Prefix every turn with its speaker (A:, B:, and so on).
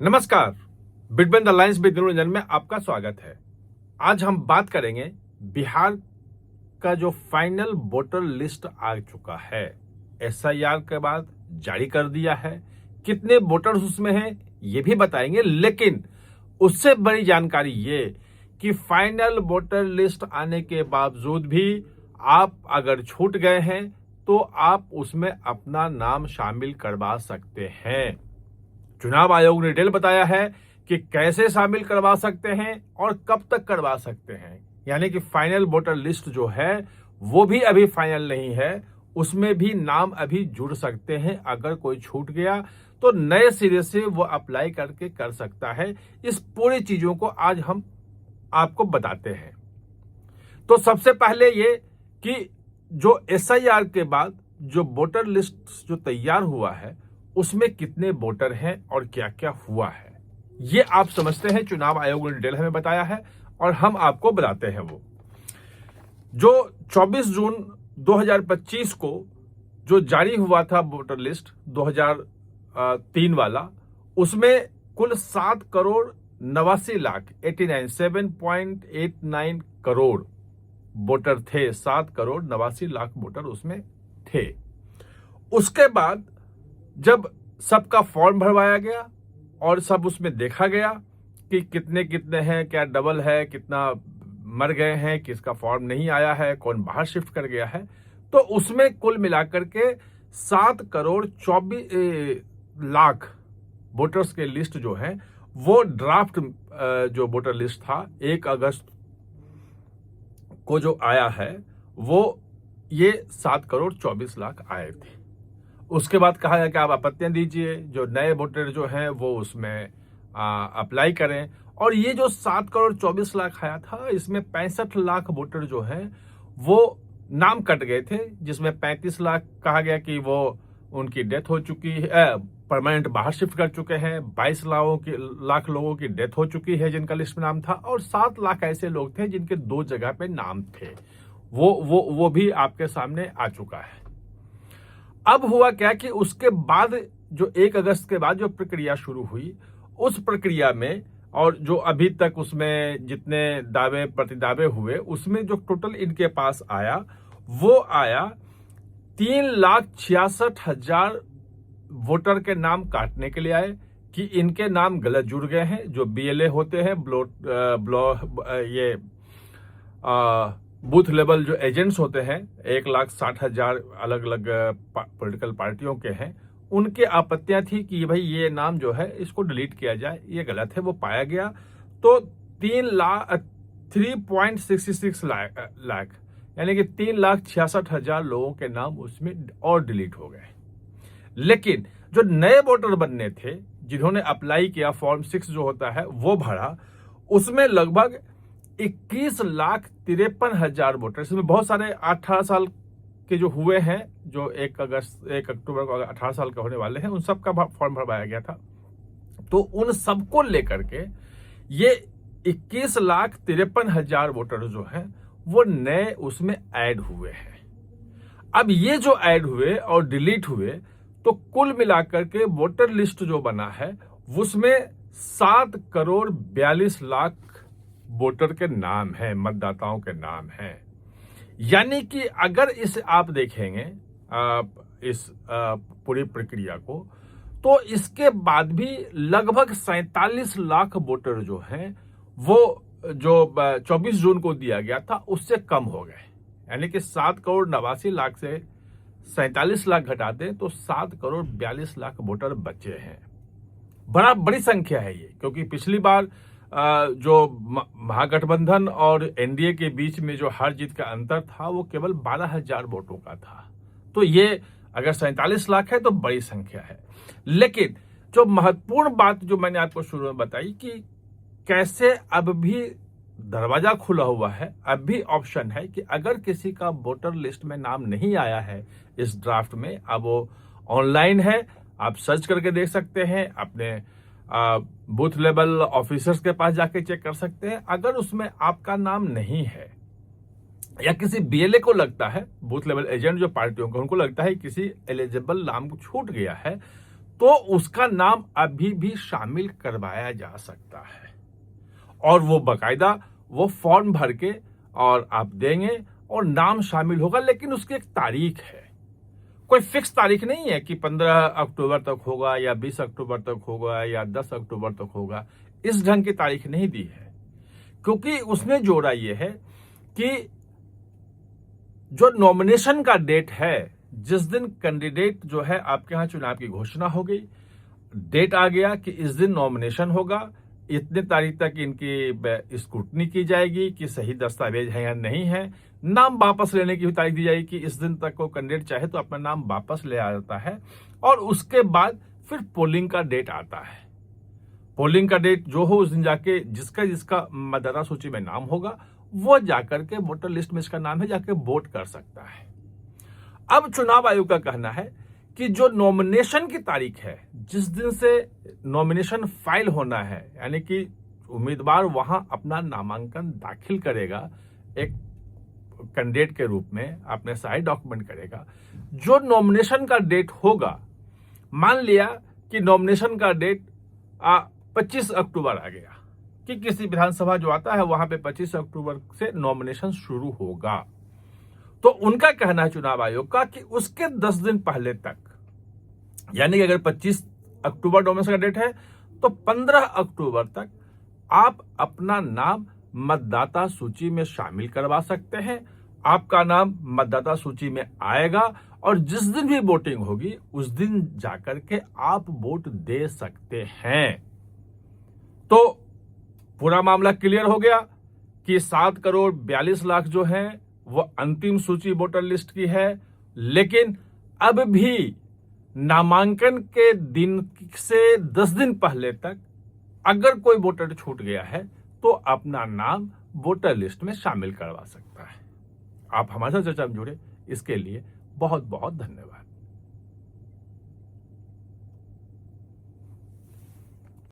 A: नमस्कार। Between the lines with Niranjan में आपका स्वागत है। आज हम बात करेंगे बिहार का जो फाइनल वोटर लिस्ट आ चुका है, एसआईआर के बाद जारी कर दिया है। कितने वोटर्स उसमें हैं ये भी बताएंगे, लेकिन उससे बड़ी जानकारी ये कि फाइनल वोटर लिस्ट आने के बावजूद भी आप अगर छूट गए हैं तो आप उसमें अपना नाम शामिल करवा सकते हैं। चुनाव आयोग ने डिटेल बताया है कि कैसे शामिल करवा सकते हैं और कब तक करवा सकते हैं। यानी कि फाइनल वोटर लिस्ट जो है वो भी अभी फाइनल नहीं है, उसमें भी नाम अभी जुड़ सकते हैं। अगर कोई छूट गया तो नए सिरे से वो अप्लाई करके कर सकता है। इस पूरी चीजों को आज हम आपको बताते हैं। तो सबसे पहले ये कि जो एसआईआर के बाद जो वोटर लिस्ट जो तैयार हुआ है उसमें कितने वोटर हैं और क्या क्या हुआ है, ये आप समझते हैं। चुनाव आयोग ने डिटेल हमें बताया है और हम आपको बताते हैं। वो जो 24 जून 2025 को जो जारी हुआ था वोटर लिस्ट 2003 वाला, उसमें कुल 7 करोड़ 89 लाख 7.89 करोड़ वोटर थे। 7 करोड़ 89 लाख वोटर उसमें थे। उसके बाद जब सबका फॉर्म भरवाया गया और सब उसमें देखा गया कि कितने कितने हैं, क्या डबल है, कितना मर गए हैं, किसका फॉर्म नहीं आया है, कौन बाहर शिफ्ट कर गया है, तो उसमें कुल मिलाकर के 7 करोड़ 24 लाख वोटर्स के लिस्ट जो है वो ड्राफ्ट जो वोटर लिस्ट था 1 अगस्त को जो आया है वो ये 7 करोड़ 24 लाख आए थे। उसके बाद कहा गया कि आप आपत्तियां दीजिए, जो नए वोटर जो हैं वो उसमें अप्लाई करें। और ये जो 7 करोड़ 24 लाख आया था, इसमें 65 लाख वोटर जो हैं वो नाम कट गए थे, जिसमें 35 लाख कहा गया कि वो उनकी डेथ हो चुकी है, परमानेंट बाहर शिफ्ट कर चुके हैं। 22 लाख लोगों की डेथ हो चुकी है जिनका लिस्ट में नाम था, और 7 लाख ऐसे लोग थे जिनके 2 जगह पे नाम थे। वो भी आपके सामने आ चुका है। अब हुआ क्या कि उसके बाद जो 1 अगस्त के बाद जो प्रक्रिया शुरू हुई, उस प्रक्रिया में और जो अभी तक उसमें जितने दावे प्रतिदावे हुए, उसमें जो टोटल इनके पास आया वो आया 3,66,000 वोटर के नाम काटने के लिए आए कि इनके नाम गलत जुड़ गए हैं। जो बीएलए होते हैं, बूथ लेवल जो एजेंट्स होते हैं, 1,60,000 अलग अलग पॉलिटिकल पार्टियों के हैं, उनके आपत्तियां थी कि भाई ये नाम जो है इसको डिलीट किया जाए, ये गलत है। वो पाया गया तो 3.66 लाख यानी कि 3,66,000 लोगों के नाम उसमें और डिलीट हो गए। लेकिन जो नए वोटर बनने थे, जिन्होंने अप्लाई किया, फॉर्म 6 जो होता है वो भरा, उसमें लगभग 21,53,000 वोटर, इसमें बहुत सारे 18 साल के जो हुए हैं, जो 1 अक्टूबर को 18 साल का होने वाले हैं, उन सबका फॉर्म भरवाया गया था। तो उन सबको लेकर के ये 21,53,000 वोटर जो हैं वो नए उसमें ऐड हुए हैं। अब ये जो ऐड हुए और डिलीट हुए, तो कुल मिलाकर के वोटर लिस्ट जो बना है उसमें 7 करोड़ 42 लाख वोटर के नाम हैं, मतदाताओं के नाम हैं। यानी कि अगर इसे आप देखेंगे इस पूरी प्रक्रिया को, तो इसके बाद भी लगभग 47 लाख वोटर जो हैं वो जो 24 जून को दिया गया था उससे कम हो गए। यानी कि 7 करोड़ 89 लाख से 47 लाख घटा दें तो 7 करोड़ 42 लाख वोटर बचे हैं। बड़ी संख्या है ये, क्योंकि पिछली बार जो महागठबंधन और एनडीए के बीच में जो हार जीत का अंतर था वो केवल 12,000 वोटों का था। तो ये अगर 47 लाख है तो बड़ी संख्या है। लेकिन जो महत्वपूर्ण बात जो मैंने आपको शुरू में बताई कि कैसे अब भी दरवाजा खुला हुआ है, अब भी ऑप्शन है कि अगर किसी का वोटर लिस्ट में नाम नहीं आया है इस ड्राफ्ट में, अब वो ऑनलाइन है, आप सर्च करके देख सकते हैं, अपने बूथ लेवल ऑफिसर्स के पास जाके चेक कर सकते हैं। अगर उसमें आपका नाम नहीं है या किसी बीएलए को लगता है, बूथ लेवल एजेंट जो पार्टियों को, उनको लगता है किसी एलिजिबल नाम छूट गया है, तो उसका नाम अभी भी शामिल करवाया जा सकता है। और वो बकायदा वो फॉर्म भर के और आप देंगे और नाम शामिल होगा, लेकिन उसकी एक तारीख है। कोई फिक्स तारीख नहीं है कि 15 अक्टूबर तक होगा या 20 अक्टूबर तक होगा या 10 अक्टूबर तक होगा। इस ढंग की तारीख नहीं दी है, क्योंकि उसमें जोड़ा ये है कि जो नॉमिनेशन का डेट है, जिस दिन कैंडिडेट जो है आपके यहां चुनाव की घोषणा हो गई, डेट आ गया कि इस दिन नॉमिनेशन होगा, इतने तारीख तक इनकी स्क्रूटनी की जाएगी कि सही दस्तावेज है या नहीं है, नाम वापस लेने की भी तारीख दी जाएगी कि इस दिन तक को कैंडिडेट चाहे तो अपना नाम वापस ले आ जाता है। और उसके बाद फिर पोलिंग का डेट आता है। पोलिंग का डेट जो हो उस दिन जाके जिसका जिसका मतदाता सूची में नाम होगा वो जाकर के वोटर लिस्ट में इसका नाम है जाके वोट कर सकता है। अब चुनाव आयोग का कहना है कि जो नॉमिनेशन की तारीख है, जिस दिन से नॉमिनेशन फाइल होना है, यानी कि उम्मीदवार वहां अपना नामांकन दाखिल करेगा, एक कैंडिडेट के रूप में अपने सारे डॉक्यूमेंट करेगा, जो नॉमिनेशन का डेट होगा, मान लिया कि नॉमिनेशन का डेट 25 अक्टूबर आ गया कि किसी विधानसभा जो आता है वहां पे 25 अक्टूबर से नॉमिनेशन शुरू होगा, तो उनका कहना है चुनाव आयोग का कि उसके 10 दिन पहले तक, यानी कि अगर 25 अक्टूबर नॉमिनेशन का डेट है तो 15 अक्टूबर तक आप अपना नाम मतदाता सूची में शामिल करवा सकते हैं। आपका नाम मतदाता सूची में आएगा और जिस दिन भी वोटिंग होगी उस दिन जाकर के आप वोट दे सकते हैं। तो पूरा मामला क्लियर हो गया कि 7 करोड़ 42 लाख जो है वो अंतिम सूची वोटर लिस्ट की है, लेकिन अब भी नामांकन के दिन से 10 दिन पहले तक अगर कोई वोटर छूट गया है तो अपना नाम वोटर लिस्ट में शामिल करवा सकता है। आप हमारे साथ चर्चा में जुड़े, इसके लिए बहुत बहुत धन्यवाद।